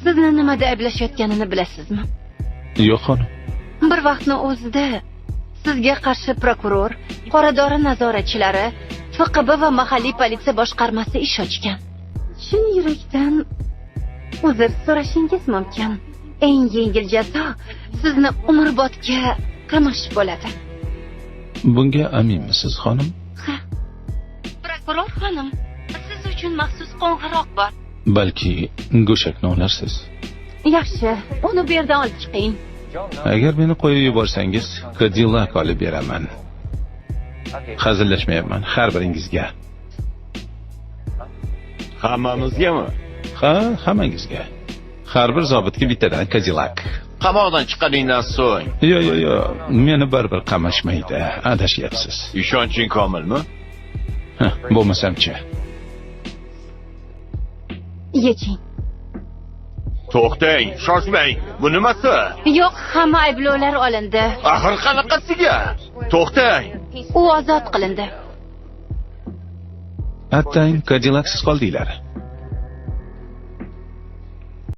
sizni nimada ayblashayotganini bilasizmi? Yo'q, xonim. Bir vaqtni o'zida sizga qarshi prokuror, qoradori nazoratchilari, FQB va mahalliy politsiya boshqarmasi ish ochgan. Chin yurakdan uzr so'rashingiz mumkin. Eng yengil jazo sizni umrbodga qamash bo'ladi. Bunga aminmisiz, xonim? Ha. Prokuror xonim, siz uchun maxsus qo'ng'iroq bor. Balki go'shakni olarsiz. Yaxshi, uni bu yerdan olib chiqing. Agar meni qo'yib yuborsangiz, Cadillac olib beraman. Hazillashmayapman har biringizga. Hammamizgami? Ha, hammangizga. Har bir zobitga bittadan Cadillac. Qamoqdan chiqqaningdan so'ng Yo, meni baribir qamashmaydi. Adashyapsiz. ishonching komilmi? Bo'lmasamchi. Yeching. To'xtang, shoshmang. Bu nimasi? Yo'q, hamma ayblovlar olindi. Axir qanaqasiga? To'xtang. U ozod qilindi. Attang Cadillac'siz qoldinglar.